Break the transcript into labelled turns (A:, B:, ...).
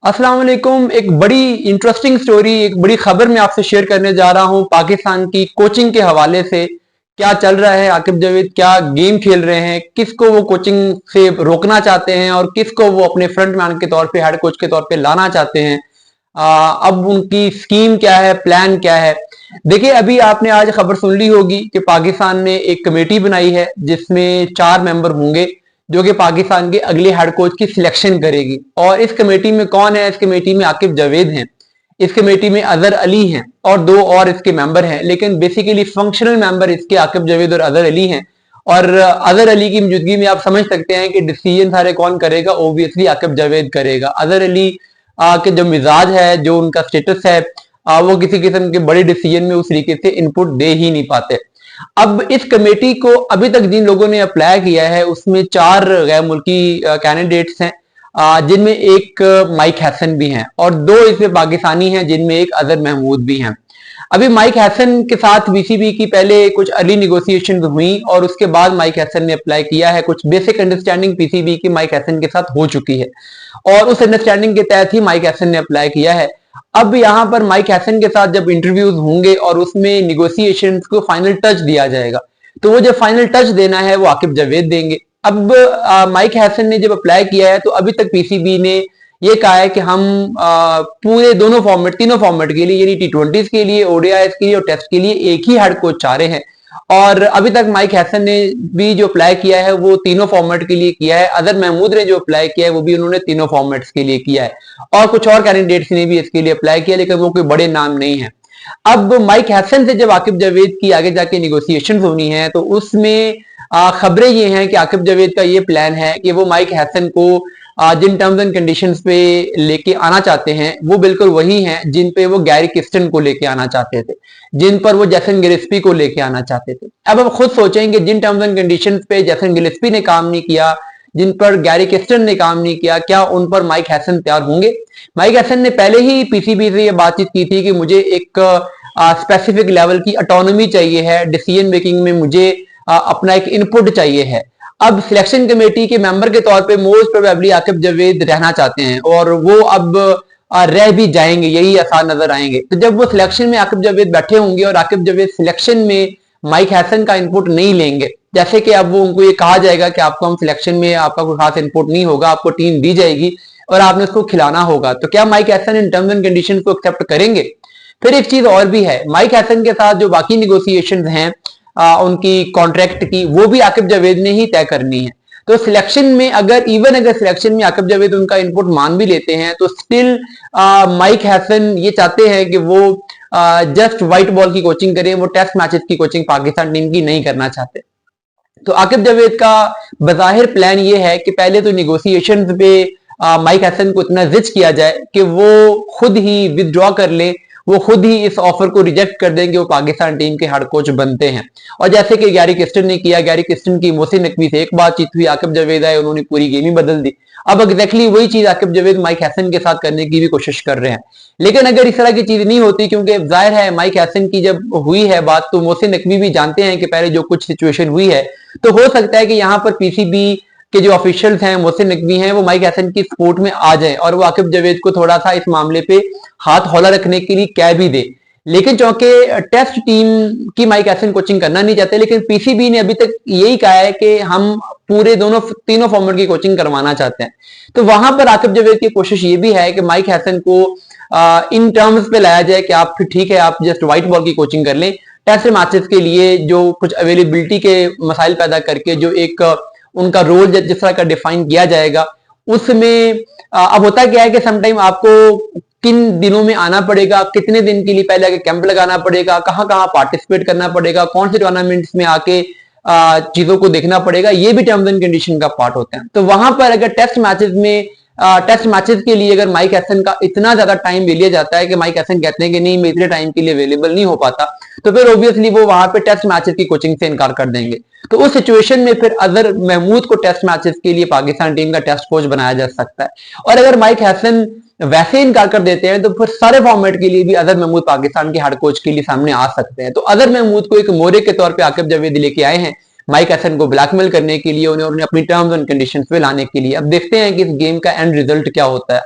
A: अस्सलाम वालेकुम। एक बड़ी इंटरेस्टिंग स्टोरी, एक बड़ी खबर मैं आपसे शेयर करने जा रहा हूं पाकिस्तान की कोचिंग के हवाले से। क्या चल रहा है, आकिब जावेद क्या गेम खेल रहे हैं, किसको वो कोचिंग से रोकना चाहते हैं और किसको वो अपने फ्रंटमैन के तौर पे, हेड कोच के तौर पे लाना चाहते हैं। अब उनकी स्कीम क्या है, प्लान क्या है। देखिए, अभी आपने आज खबर सुन ली होगी कि पाकिस्तान ने एक कमेटी बनाई है जिसमें 4 मेंबर होंगे जो कि पाकिस्तान के अगले हेड कोच की सिलेक्शन करेगी। और इस कमेटी में कौन है? इस कमेटी में आकिब जावेद हैं, इस कमेटी में अजहर अली हैं और 2 और इसके मेंबर हैं, लेकिन बेसिकली फंक्शनल मेंबर इसके आकिब जावेद और अजहर अली हैं। और अजहर अली की मौजूदगी में आप समझ सकते हैं कि डिसीजन सारे कौन करेगा? ओबियसली आकिब जावेद करेगा। अजहर अली के जो मिजाज है, जो उनका स्टेटस है, वो किसी किस्म के बड़े डिसीजन में उस तरीके से इनपुट दे ही नहीं पाते। अब इस कमेटी को अभी तक जिन लोगों ने अप्लाई किया है उसमें 4 गैर मुल्की कैंडिडेट्स हैं, जिनमें एक माइक हैसन भी हैं और 2 इसमें पाकिस्तानी हैं जिनमें एक अजहर महमूद भी हैं। अभी माइक हैसन के साथ बीसीबी की पहले कुछ अर्ली निगोसिएशन हुई और उसके बाद माइक हैसन ने अप्लाई किया है। कुछ बेसिक अंडरस्टैंडिंग पीसीबी की माइक हैसन के साथ हो चुकी है और उस अंडरस्टैंडिंग के तहत ही माइक हैसन ने अप्लाई किया है। अब यहां पर माइक हैसन के साथ जब इंटरव्यूज होंगे और उसमें निगोसिएशंस को फाइनल टच दिया जाएगा, तो वो जब फाइनल टच देना है वो आकिब जावेद देंगे। अब माइक हैसन ने जब अप्लाई किया है तो अभी तक पीसीबी ने ये कहा है कि हम पूरे दोनों फॉर्मेट, तीनों फॉर्मेट के लिए, यानी टी20 के लिए, ओडीआईएस के लिए और टेस्ट के लिए एक ही हेड कोच चाह रहे हैं। और अभी तक माइक हैसन ने भी जो अप्लाई किया है वो तीनों फॉर्मेट के लिए किया है। अजहर महमूद ने जो अप्लाई किया है वो भी उन्होंने तीनों फॉर्मेट्स के लिए किया है और कुछ और कैंडिडेट्स ने भी इसके लिए अप्लाई किया, लेकिन वो कोई बड़े नाम नहीं है। अब माइक हैसन से जब आकिब जावेद की आगे जाके निगोसिएशन होनी है तो उसमें खबरें ये हैं कि आकिब जावेद का ये प्लान है कि वो माइक हैसन को जिन टर्म्स एंड कंडीशंस पे लेके आना चाहते हैं वो बिल्कुल वही हैं जिन पे वो गैरी किस्टन को लेके आना चाहते थे, जिन पर वो जैसन गिलेस्पी को लेके आना चाहते थे। अब हम खुद सोचेंगे जिन टर्म्स एंड कंडीशंस पे जैसन गिलेस्पी ने काम नहीं किया, जिन पर गैरी किस्टन ने काम नहीं किया, क्या उन पर माइक हैसन तैयार होंगे? माइक हैसन ने पहले ही पीसीबी से ये बातचीत की थी कि मुझे एक स्पेसिफिक लेवल की ऑटोनॉमी चाहिए है, डिसीजन मेकिंग में मुझे अपना एक इनपुट चाहिए है। अब सिलेक्शन कमेटी के मेंबर के तौर पे मोस्ट प्रोबेबली आकिब जावेद रहना चाहते हैं और वो अब रह भी जाएंगे, यही आसान नजर आएंगे। तो जब वो सिलेक्शन में आकिब जावेद बैठे होंगे और आकिब जावेद सिलेक्शन में माइक हैसन का इनपुट नहीं लेंगे, जैसे कि अब वो उनको ये कहा जाएगा कि आपको हम सिलेक्शन में आपका कोई खास इनपुट नहीं होगा, आपको टीम दी जाएगी और आपने उसको खिलाना होगा, तो क्या mic Hesson in terms and condition को एक्सेप्ट करेंगे? फिर एक चीज और भी है, माइक हैसन के साथ जो बाकी निगोसिएशन हैं उनकी कॉन्ट्रैक्ट की, वो भी आकिब जावेद ने ही तय करनी है। तो सिलेक्शन में अगर सिलेक्शन में आकिब जावेद उनका इनपुट मान भी लेते हैं तो स्टिल माइक हैसन ये चाहते हैं कि वो जस्ट व्हाइट बॉल की कोचिंग करें, वो टेस्ट मैचेस की कोचिंग पाकिस्तान टीम की नहीं करना चाहते। तो आकिब जावेद का बज़ाहिर प्लान ये है कि पहले तो निगोसिएशन पे माइक हैसन को इतना जिद किया जाए कि वो खुद ही विदड्रॉ कर ले, वो खुद ही इस ऑफर को रिजेक्ट कर देंगे, वो पाकिस्तान टीम के हेड कोच बनते हैं। और जैसे कि गैरी किस्टन ने किया, गैरी किस्टन की मोहसिन नकवी से एक बातचीत हुई, आकिब जावेद आए, उन्होंने पूरी गेम ही बदल दी। अब एग्जैक्टली वही चीज आकिब जावेद माइक हैसन के साथ करने की भी कोशिश कर रहे हैं। लेकिन अगर इस तरह की चीज नहीं होती, क्योंकि जाहिर है माइक हैसन की जब हुई है बात तो मोहसिन नकवी भी जानते हैं कि पहले जो कुछ सिचुएशन हुई है, तो हो सकता है कि यहाँ पर पीसीबी के जो ऑफिशियल्स हैं, मोहसिन नकवी हैं, वो माइक हैसन की सपोर्ट में आ जाएं और वो आकिब जावेद को थोड़ा सा इस मामले पे हाथ हौला रखने के लिए कह भी दे। लेकिन चूंकि टेस्ट टीम की माइक हैसन कोचिंग करना नहीं चाहते, लेकिन पीसीबी ने अभी तक यही कहा है कि हम पूरे तीनों फॉर्मेट की कोचिंग करवाना चाहते हैं। तो वहां पर आकिब जावेद की कोशिश ये भी है कि माइक हैसन को इन टर्म्स पे लाया जाए कि आप फिर ठीक है, आप जस्ट व्हाइट बॉल की कोचिंग कर लें, टेस्ट मैचेस के लिए जो कुछ अवेलेबिलिटी के मसाइल पैदा करके जो एक उनका रोल जिस तरह का डिफाइन किया जाएगा उसमें अब होता क्या है कि समटाइम आपको किन दिनों में आना पड़ेगा, कितने दिन के लिए पहले आके कैंप लगाना पड़ेगा, कहां कहां पार्टिसिपेट करना पड़ेगा, कौन से टूर्नामेंट्स में आके चीजों को देखना पड़ेगा, ये भी टर्म्स एंड कंडीशन का पार्ट होता है। तो वहां पर अगर टेस्ट मैचेस के लिए अगर माइक हैसन का इतना ज्यादा टाइम ले लिया जाता है कि माइक हैसन कहते हैं कि नहीं, मैं इतने टाइम के लिए अवेलेबल नहीं हो पाता, तो फिर ऑब्वियसली वो वहां पे टेस्ट मैचेस की कोचिंग से इनकार कर देंगे। तो उस सिचुएशन में फिर अजहर महमूद को टेस्ट मैचेस के लिए पाकिस्तान टीम का टेस्ट कोच बनाया जा सकता है। और अगर माइक हैसन वैसे इनकार कर देते हैं तो फिर सारे फॉर्मेट के लिए भी अजहर महमूद पाकिस्तान के हेड कोच के लिए सामने आ सकते हैं। तो अजहर महमूद को एक मोहरे के तौर पे आकिब जावेद लेके आए हैं माइक हैसन को ब्लैकमेल करने के लिए, उन्हें अपनी टर्म्स एंड कंडीशंस पे लाने के लिए। अब देखते हैं कि इस गेम का एंड रिजल्ट क्या होता है।